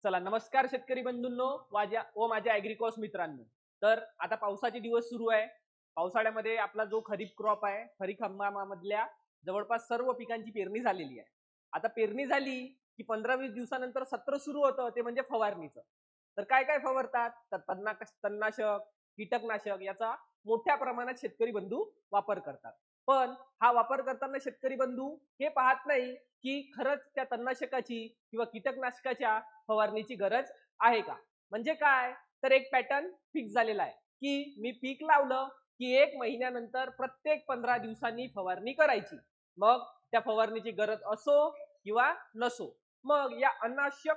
चला नमस्कार शेतकरी बंधूंनो माझ्या ॲग्रिकॉस मित्रांनो. तर आता पावसाचे दिवस सुरू आहे. पावसाळ्यामध्ये आपला जो खरीप क्रॉप आहे, खरीप हंगामामधल्या जवळपास सर्व पिकांची पेरणी झालेली आहे. आता पेरणी झाली की 15-20 दिवसानंतर सत्र सुरू होतं, ते म्हणजे फवारणीचं. तर काय काय फवारतात? तर तणनाशक, कीटकनाशक याचा मोठ्या प्रमाणात शेतकरी बंधू वापर करतात. पण हा वापर करताना शेतकरी बंधू हे पाहत नाही की खरंच त्या तणनाशकाची किंवा कीटकनाशकाच्या फवारणीची गरज आहे का? म्हणजे काय? तर एक पॅटर्न फिक्स झालेला आहे की मी पीक लावलं की 1 महिन्यानंतर प्रत्येक 15 दिवसांनी फवारणी करायची. मग त्या फवारणीची गरज असो किंवा नसो. मग या अनावश्यक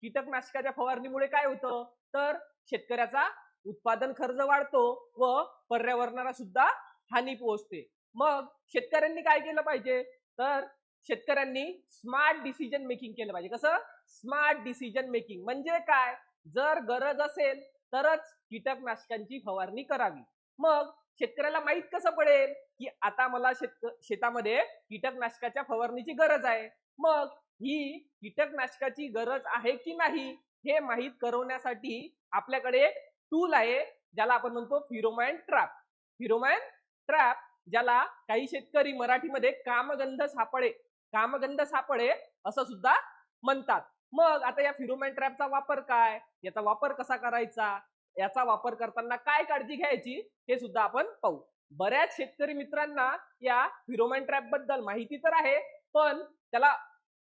कीटकनाशकाच्या फवारणीमुळे काय होतं? तर शेतकऱ्याचा उत्पादन खर्च वाढतो व पर्यावरणाला सुद्धा हानी पोहोचते. मग शेतकऱ्यांनी काय केलं पाहिजे? तर शेतकऱ्यांनी स्मार्ट डिसिजन मेकिंग केलं पाहिजे. कसं? स्मार्ट डिसिजन मेकिंग म्हणजे काय? जर गरज असेल तरच कीटकनाशकांची फवारणी करावी. मग शेतकऱ्याला माहित कसं पडेल की आता मला शेतामध्ये कीटकनाशकाच्या फवारणीची गरज आहे. मग ही कीटकनाशकाची गरज आहे की नाही हे माहीत करवण्यासाठी आपल्याकडे एक टूल आहे, ज्याला आपण म्हणतो फिरोमॅन ट्रॅप. फिरोमॅन ट्रॅप, ज्याला काही शेतकरी मराठीमध्ये कामगंध सापळे असं सुद्धा म्हणतात. मग आता या फिरोमॅन ट्रॅपचा वापर काय? याचा वापर कसा करायचा? याचा वापर करताना काय काळजी घ्यायची हे सुद्धा आपण पाहू. बऱ्याच शेतकरी मित्रांना या फिरोमॅन ट्रॅप बद्दल माहिती तर आहे, पण त्याला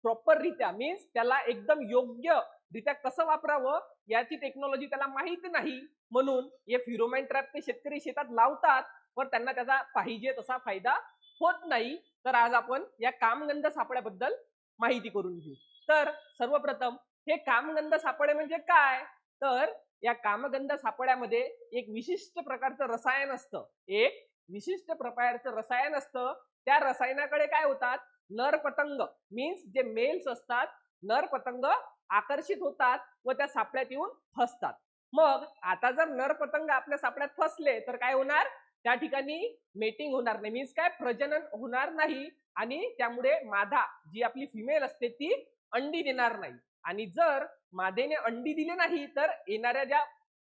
प्रॉपर रित्या मीन्स त्याला एकदम योग्य रित्या कसं वापरावं याची टेक्नॉलॉजी त्याला माहित नाही. म्हणून हे फिरोमॅन ट्रॅप ते शेतकरी शेतात लावतात, पण त्यांना त्याचा पाहिजे तसा फायदा होत नाही. तर आज आपण या कामगंध सापळ्याबद्दल माहिती करून घेऊ. तर सर्वप्रथम हे कामगंध सापळे म्हणजे काय? तर या कामगंध सापळ्यामध्ये एक विशिष्ट प्रकारचं रसायन असतं. एक विशिष्ट प्रकारचं रसायन असतं. त्या रसायनाकडे काय होतात? नर पतंग मीन्स जे मेल्स असतात, नर पतंग आकर्षित होतात व त्या सापळ्यात येऊन फसतात. मग आता जर नर पतंग आपल्या सापळ्यात फसले तर काय होणार? त्या ठिकाणी मेटिंग होणार नाही, मीन्स काय प्रजनन होणार नाही आणि त्यामुळे मादा जी आपली फिमेल असते ती अंडी देणार नाही. आणि जर मादेने अंडी दिले नाही तर येणाऱ्या ज्या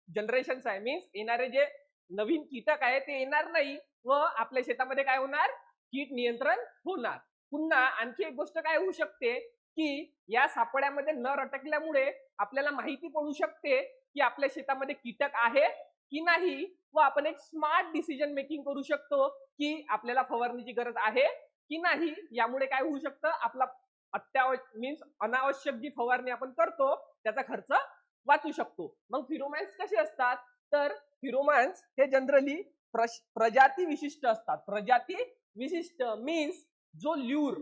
जनरेशन्स आहे मीन्स येणारे जे नवीन कीटक आहे ते येणार नाही व आपल्या शेतामध्ये काय होणार? कीट नियंत्रण होणार. पुन्हा आणखी एक गोष्ट काय होऊ शकते की या सापळ्यामध्ये नर अटकल्यामुळे आपल्याला माहिती पडू शकते की आपल्या शेतामध्ये कीटक आहे की नाही व आपण एक स्मार्ट डिसिजन मेकिंग करू शकतो की आपल्याला फवारणीची गरज आहे की नाही. यामुळे काय होऊ शकतं? आपला मीन्स अनावश्यक जी फवारणी आपण करतो त्याचा खर्च वाचू शकतो. मग फिरोमॅन्स कसे असतात? तर फिरोमॅन्स हे जनरली प्रजाती विशिष्ट असतात. प्रजाती विशिष्ट मीन्स जो ल्यूर,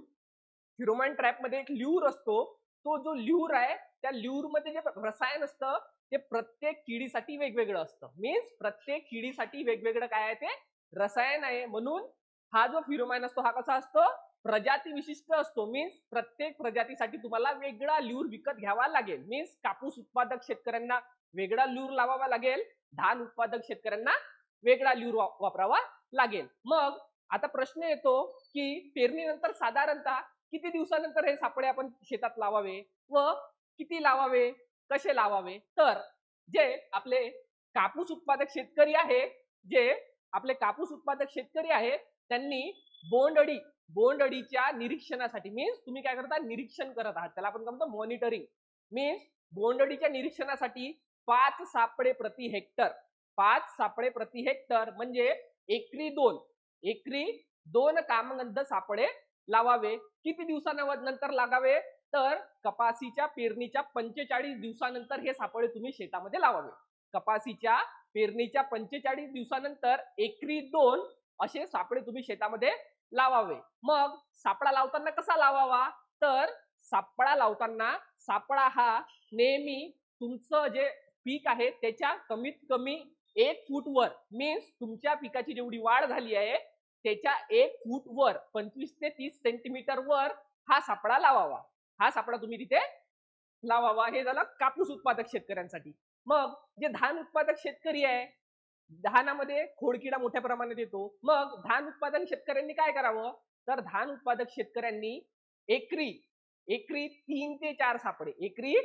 फिरोमॅन ट्रॅप मध्ये एक ल्यूर असतो. तो जो ल्यूर आहे त्या ल्यूर मध्ये जे रसायन असतं ते प्रत्येक किडीसाठी वेगवेगळं असतं. मीन्स प्रत्येक किडीसाठी वेगवेगळं काय आहे? ते रसायन आहे. म्हणून हा जो फिरोमॅन असतो हा कसा असतो? प्रजाती विशिष्ट असतो. मीन्स प्रत्येक प्रजातीसाठी तुम्हाला वेगळा ल्यूर विकत घ्यावा लागेल. मीन्स कापूस उत्पादक शेतकऱ्यांना वेगळा ल्यूर लावावा लागेल, धान उत्पादक शेतकऱ्यांना वेगळा ल्यूर वापरावा लागेल. मग आता प्रश्न येतो की पेरणीनंतर साधारणतः किती दिवसानंतर हे सापळे आपण शेतात लावावे व किती लावावे, कसे लावावे? तर जे आपले कापूस उत्पादक शेतकरी आहे, जे आपले कापूस उत्पादक शेतकरी आहे त्यांनी बोंडअळीच्या निरीक्षणासाठी मीन्स तुम्ही काय करता? निरीक्षण करत आहात, त्याला आपण म्हणतो मॉनिटरिंग. मीन्स बोंडअळीच्या निरीक्षणासाठी 5 सापळे प्रति हेक्टर, 5 सापळे प्रति हेक्टर म्हणजे एकरी 2 कामगंध सापळे लावावे. किती दिवसानंतर लागावे? तर कपासीच्या पेरणीच्या 45 दिवसानंतर हे सापळे तुम्ही शेतामध्ये लावावे. कपासीच्या पेरणीच्या 45 दिवसानंतर एकरी 2 असे सापळे तुम्ही शेतामध्ये लावावे. मग सापळा लावताना कसा लावावा? तर सापळा लावताना सापळा हा नेहमी तुमचं जे पीक आहे त्याच्या कमीत कमी 1 फूट वर मीन्स तुमच्या पिकाची जेवढी वाढ झाली आहे त्याच्या 1 फूट वर 25 ते 30 सेंटीमीटर वर हा सापळा लावावा. हा सापळा तुम्ही तिथे लावावा. हे झालं कापूस उत्पादक शेतकऱ्यांसाठी. मग जे धान उत्पादक शेतकरी आहे, धानामध्ये खोडकिडा मोठ्या प्रमाणात येतो. मग धान उत्पादक शेतकऱ्यांनी काय करावं? तर धान उत्पादक शेतकऱ्यांनी एकरी एकरी 3 ते 4 सापळे, एकरी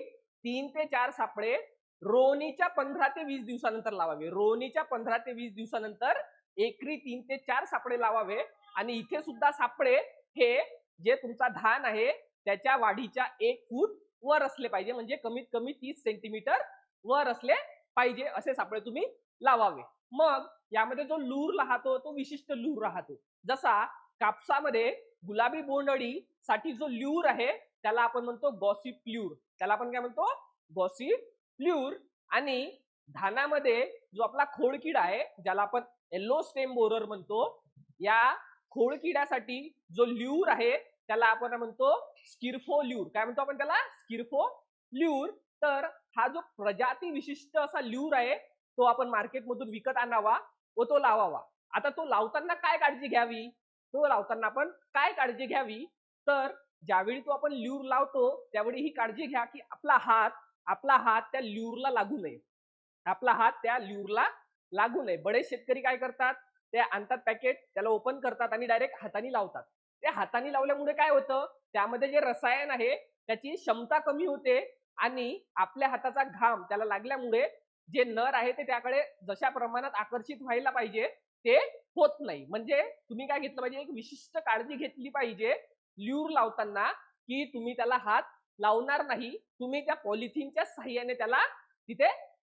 3 ते 4 सापळे रोवणीच्या 15 ते 20 दिवसानंतर लावावे. रोवणीच्या 15 ते 20 दिवसानंतर एकरी 3 ते 4 सापळे लावावे. आणि इथे सुद्धा सापळे हे जे तुमचा धान आहे त्याच्या वाढीच्या 1 फूट वर असले पाहिजे, म्हणजे कमीत कमी 30 सेंटीमीटर वर असले पाहिजे असे सापळे तुम्ही लावावे. मग यामध्ये जो लूर राहतो तो विशिष्ट लूर राहतो. जसा कापसामध्ये गुलाबी बोंडअळी साठी जो ल्यूर आहे त्याला आपण म्हणतो गॉसिप ल्यूर. त्याला आपण काय म्हणतो? Gossip lure. आणि धानामध्ये जो आपला खोडकिडा आहे ज्याला आपण येलो स्टेम बोरर म्हणतो, या खोडकिड्यासाठी जो ल्यूर आहे त्याला आपण म्हणतो स्किर्फो ल्यूर. काय म्हणतो आपण त्याला? स्किर्फो ल्यूर. तर हा जो प्रजाती विशिष्ट असा ल्यूर आहे तो आपण मार्केटमधून विकत आणावा व तो लावावा. आता तो लावताना काय काळजी घ्यावी? तो लावताना आपण काय काळजी घ्यावी? तर ज्यावेळी तो आपण ल्यूर लावतो त्यावेळी ही काळजी घ्या की आपला हात त्या ल्यूरला लागू नये. आपला हात त्या ल्यूरला लागू नये. बरेच शेतकरी काय करतात, ते आणतात पॅकेट, त्याला ओपन करतात आणि डायरेक्ट हाताने लावतात. ते हाताने लावल्यामुळे काय होतं, त्यामध्ये जे रसायन आहे त्याची क्षमता कमी होते आणि आपल्या हाताचा घाम त्याला लागल्यामुळे जे नर आहे ते त्याकडे जशा प्रमाणात आकर्षित व्हायला पाहिजे ते होत नाही. म्हणजे तुम्ही काय घेतलं पाहिजे, एक विशिष्ट काळजी घेतली पाहिजे ल्यूर लावताना की तुम्ही त्याला हात लावणार नाही. तुम्ही त्या पॉलिथिनच्या साह्याने त्याला तिथे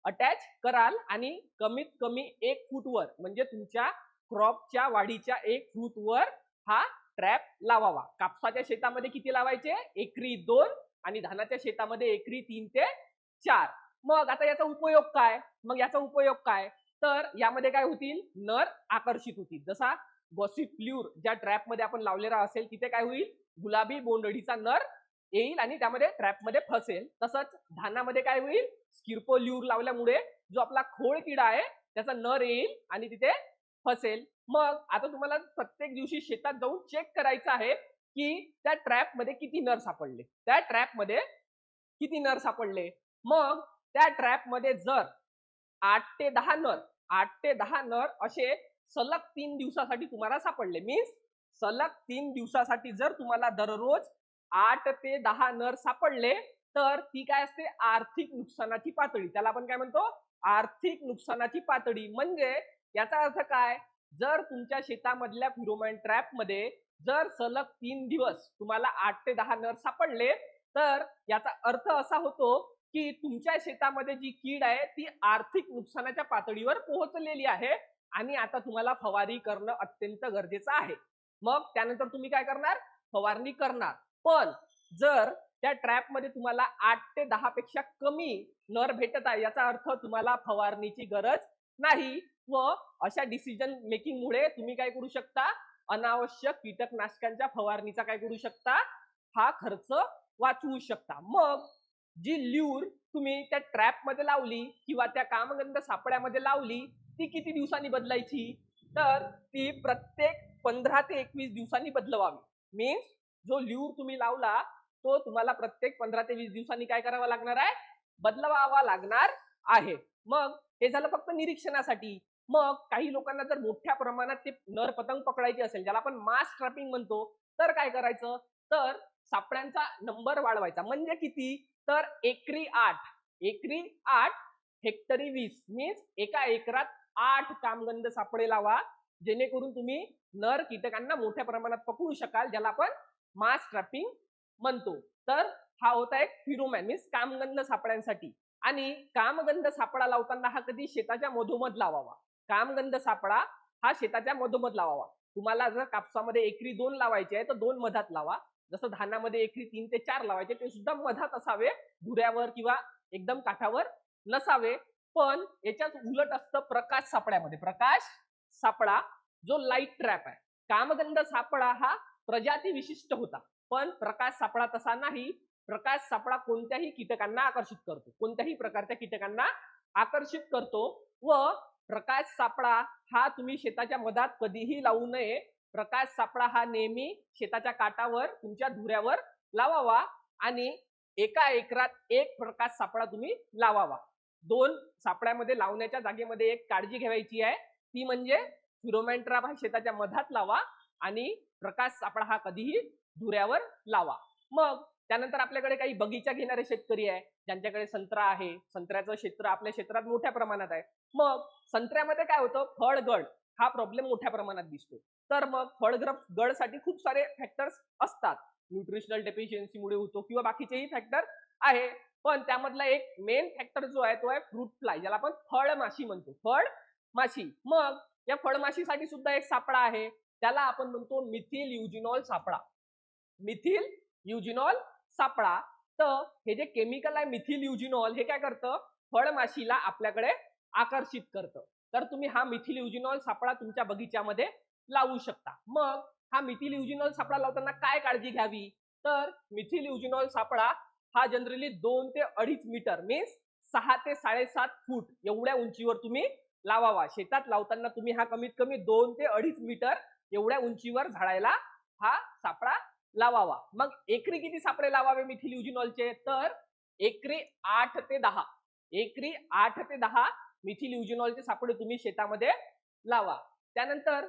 अटॅच कराल आणि कमीत कमी 1 फूट वर, म्हणजे तुमच्या क्रॉपच्या वाढीच्या 1 फूट वर हा ट्रॅप लावावा. कापसाच्या शेतामध्ये किती लावायचे? एकरी 2 आणि धानाच्या शेतामध्ये एकरी 3 ते 4. मग आता याचा उपयोग काय? तर यामध्ये काय होतील? नर आकर्षित होतील. जसा गॉसिप ल्यूर ज्या ट्रॅप मध्ये आपण लावलेला असेल तिथे काय होईल? गुलाबी बोंडअळीचा नर येईल आणि त्यामध्ये ट्रॅप मध्ये फसेल. तसंच धानामध्ये काय होईल? स्किर्फो ल्यूर लावल्यामुळे जो आपला खोड किडा आहे त्याचा नर येईल आणि तिथे फसेल. मग आता तुम्हाला प्रत्येक दिवशी शेतात जाऊन चेक करायचं आहे की त्या ट्रॅप मध्ये किती नर सापडले. मग त्या ट्रॅप मध्ये जर 8 ते 10 नर असे सलग 3 दिवसासाठी तुम्हाला सापडले, मीन्स सलग 3 दिवसासाठी जर तुम्हाला दररोज 8 ते 10 नर सापडले तर ती काय असते? आर्थिक नुकसानाची पातळी. त्याला आपण काय म्हणतो? आर्थिक नुकसानाची पातळी. म्हणजे याचा अर्थ काय? जर तुमच्या शेतामधल्या फिरोमॅन ट्रॅप मध्ये जर सलग 3 दिवस तुम्हाला 8 ते 10 नर सापडले तर याचा अर्थ असा होतो की तुमच्या शेतामध्ये जी कीड आहे ती आर्थिक नुकसानाच्या पातळीवर पोहोचलेली आहे आणि आता तुम्हाला फवारणी करणं अत्यंत गरजेचं आहे. मग त्यानंतर तुम्ही काय करणार? फवारणी करणार. पण जर त्या ट्रॅप मध्ये तुम्हाला 8 ते 10 पेक्षा कमी नर भेटत आहे याचा अर्थ तुम्हाला फवारणीची गरज नाही व अशा डिसिजन मेकिंग मुळे तुम्ही काय करू शकता? अनावश्यक कीटकनाशकांच्या फवारणीचा काय करू शकता? हा खर्च वाचवू शकता. मग जी ल्यूर तुम्ही त्या ट्रॅप मध्ये लावली किंवा त्या कामगंध सापड्यामध्ये लावली ती किती दिवसांनी बदलायची? तर ती प्रत्येक 15 ते 21 दिवसांनी बदलवावी. मीन्स जो ल्यूर तुम्ही लावला तो तुम्हाला प्रत्येक 15 ते 20 दिवसांनी काय करावा लागणार आहे? बदलवावा लागणार आहे. मग हे झालं फक्त निरीक्षणासाठी. मग काही लोकांना जर मोठ्या प्रमाणात ते नर पतंग पकडायची असेल, ज्याला आपण मास ट्रॅपिंग म्हणतो, तर काय करायचं? तर सापड्यांचा नंबर वाढवायचा. म्हणजे किती? तर एकरी 8 हेक्टरी 20, मीन्स एका एकरात 8 कामगंध सापडे लावा, जेणेकरून तुम्ही नर कीटकांना मोठ्या प्रमाणात पकडू शकाल, ज्याला आपण मास ट्रॅपिंग म्हणतो. तर हा होता एक फिरोमॅन मीन्स कामगंध सापड्यांसाठी. आणि कामगंध सापळा लावताना हा कधी शेताच्या मधोमध लावावा. कामगंध सापळा हा शेताच्या मधोमध लावावा. तुम्हाला जर कापसामध्ये एकरी 2 लावायचे आहे तर 2 मधात लावा. जसं धानामध्ये एकरी 3 ते 4 लावायचे ते सुद्धा मधात असावे, धुऱ्यावर किंवा एकदम काठावर नसावे. पण याच्यात उलट असतं प्रकाश सापळ्यामध्ये. प्रकाश सापळा जो लाईट ट्रॅप आहे, कामगंध सापळा हा प्रजाती विशिष्ट होता, पण प्रकाश सापळा तसा नाही. प्रकाश सापळा कोणत्याही कीटकांना आकर्षित करतो, कोणत्याही प्रकारच्या कीटकांना आकर्षित करतो. व प्रकाश सापळा हा तुम्ही शेताच्या मधात कधीही लावू नये. प्रकाश सापळा हा नेहमी शेताच्या काठावर तुमच्या धुऱ्यावर लावावा आणि एका एकरात 1 प्रकाश सापळा तुम्ही लावावा. 2 सापळ्यामध्ये लावण्याच्या जागेमध्ये एक काळजी घ्यायची आहे, ती म्हणजे फिरोमॅन ट्रॅप हा शेताच्या मधात लावा आणि प्रकाश सापळा हा कधीही धुऱ्यावर लावा. मग त्यानंतर आपल्याकडे काही बगीचा घेणारे शेतकरी आहे, ज्यांच्याकडे संत्रा आहे, संत्र्याचं क्षेत्र आपल्या क्षेत्रात मोठ्या प्रमाणात आहे. मग संत्र्यामध्ये काय होतं, फळगळ हा प्रॉब्लेम मोठ्या प्रमाणात दिसतो. तर मग फळगळसाठी खूप सारे फॅक्टर्स असतात. न्यूट्रिशनल डेफिशियन्सीमुळे होतो किंवा बाकीचेही फॅक्टर आहे. पण त्यामधला एक मेन फॅक्टर जो आहे तो आहे फ्रूट फ्लाय, ज्याला आपण फळमाशी म्हणतो. फळमाशी. मग या फळमाशीसाठी सुद्धा एक सापळा आहे, त्याला आपण म्हणतो मिथिल युजिनॉल सापळा. मिथिल युजिनॉल सापळा. तर हे जे केमिकल आहे मिथिल युजिनॉल, हे काय करतं, फळमाशीला आपल्याकडे आकर्षित करतं. तर तुम्ही हा मिथिल युजिनॉल सापळा तुमच्या बगीच्यामध्ये लावू शकता. मग हा मिथिल युजिनॉल सापळा लावताना काय काळजी घ्यावी, तर मिथिल युजिनॉल सापळा हा जनरली 2 ते 2.5 मीटर मीन्स 6 ते 7.5 फूट एवढ्या उंचीवर तुम्ही लावावा. शेतात लावताना तुम्ही हा कमीत कमी 2 ते 2.5 मीटर एवढ्या उंचीवर झाडायला हा सापळा लावावा. मग एकरी किती सापळे लावावे मिथिल युजिनॉलचे, तर एकरी 8 ते 10 एकरी 8 ते 10 मिथिल युजिनॉलचे सापळे तुम्ही शेतामध्ये लावा. त्यानंतर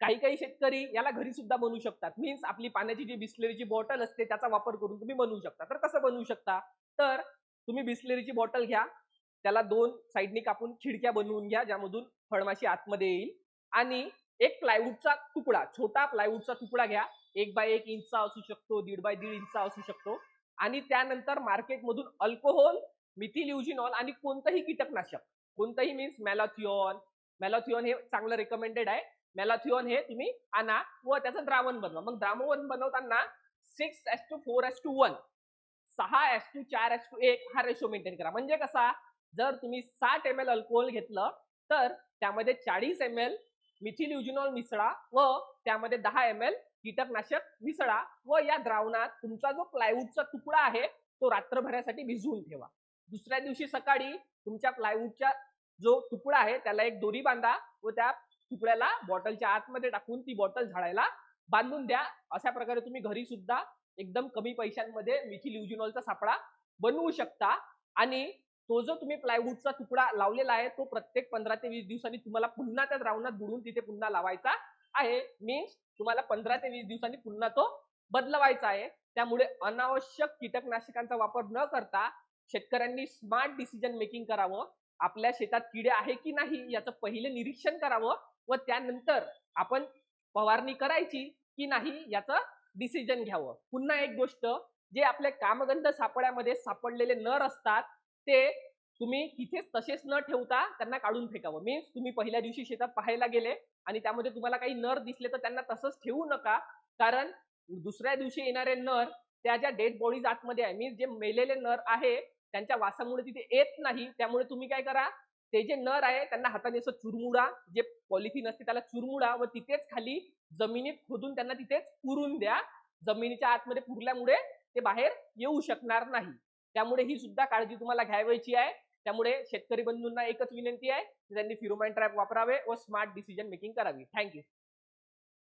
काही काही शेतकरी याला घरी सुद्धा बनवू शकतात. मीन्स आपली पाण्याची जी बिस्लरीची बॉटल असते त्याचा वापर करून तुम्ही बनवू शकता. तर कसं बनवू शकता, तर तुम्ही बिस्लरीची बॉटल घ्या, त्याला 2 साइडनी कापून खिडक्या बनवून घ्या, ज्यामधून फळमाशी आतमध्ये येईल. आणि एक प्लायवूडचा तुकडा, छोटा प्लायवूडचा तुकडा घ्या, 1 बाय 1 इंचचा असू शकतो, 1.5 बाय 1.5 इंचचा असू शकतो. आणि त्यानंतर मार्केटमधून अल्कोहोल, मिथिल युजिनॉल आणि कोणतंही कीटकनाशक, कोणतंही मीन्स मॅलाथिओन, मॅलाथिओन हे चांगलं रेकमेंडेड आहे. मॅलाथिओन हे तुम्ही आणा व त्याचं द्रावण बनवा. मग द्रावण बनवताना 6:4:1 6:4:1 हा रेशो मेंटेन करा. म्हणजे कसा, जर तुम्ही 60 ml अल्कोहोल घेतलं तर त्यामध्ये 40 ml मिथिल युजिनॉल मिसळा व त्यामध्ये 10 ml कीटकनाशक मिसळा व या द्रावणात तुमचा जो प्लायवूडचा तुकडा आहे तो रात्रभरासाठी भिजवून ठेवा. दुसऱ्या दिवशी सकाळी तुमच्या प्लायवूडचा जो तुकडा आहे त्याला एक दोरी बांधा व त्या तुकड्याला बॉटलच्या आतमध्ये टाकून ती बॉटल झाडायला बांधून द्या. अशा प्रकारे तुम्ही घरी सुद्धा एकदम कमी पैशांमध्ये मिथिल युजिनॉलचा सापळा बनवू शकता. आणि तो जो तुम्ही प्लायवूडचा तुकडा लावलेला आहे तो प्रत्येक 15 ते 20 दिवसांनी तुम्हाला पुन्हा त्या द्रावणात बुडवून तिथे पुन्हा लावायचा आहे. मीन्स तुम्हाला 15 ते 20 दिवसांनी पुन्हा तो बदलवायचा आहे. त्यामुळे अनावश्यक कीटकनाशकांचा वापर न करता शेतकऱ्यांनी स्मार्ट डिसिजन मेकिंग करावं. आपल्या शेतात किडे आहे की नाही याचं पहिले निरीक्षण करावं व त्यानंतर आपण फवारणी करायची की नाही याचं डिसिजन घ्यावं. पुन्हा एक गोष्ट, जे आपले कामगंध सापळ्यामध्ये सापडलेले नर असतात ते तुम्ही तिथेच तसेच न ठेवता त्यांना काढून फेकावं. मीन्स तुम्ही पहिल्या दिवशी शेतात पाहायला गेले आणि त्यामध्ये तुम्हाला काही नर दिसले तर त्यांना तसंच ठेवू नका. कारण दुसऱ्या दिवशी येणारे नर त्या ज्या डेड बॉडीज आतमध्ये आहे, मीन्स जे मेलेले नर आहे त्यांच्या वासामुळे तिथे येत नाही. त्यामुळे तुम्ही काय करा, ते जे नर आहे त्यांना हाताने असं चुरमुडा, जे पॉलिथिन असते त्याला चुरमुडा व तिथेच खाली जमिनीत खोदून त्यांना तिथेच पुरून द्या. जमिनीच्या आतमध्ये पुरल्यामुळे ते बाहेर येऊ शकणार नाही. त्यामुळे ही सुद्धा काळजी तुम्हाला घ्यायची आहे. त्यामुळे शेतकरी बंधूंना एकच विनंती आहे की त्यांनी फेरोमोन ट्रॅप वापरावे व स्मार्ट डिसिजन मेकिंग करावी. थँक्यू.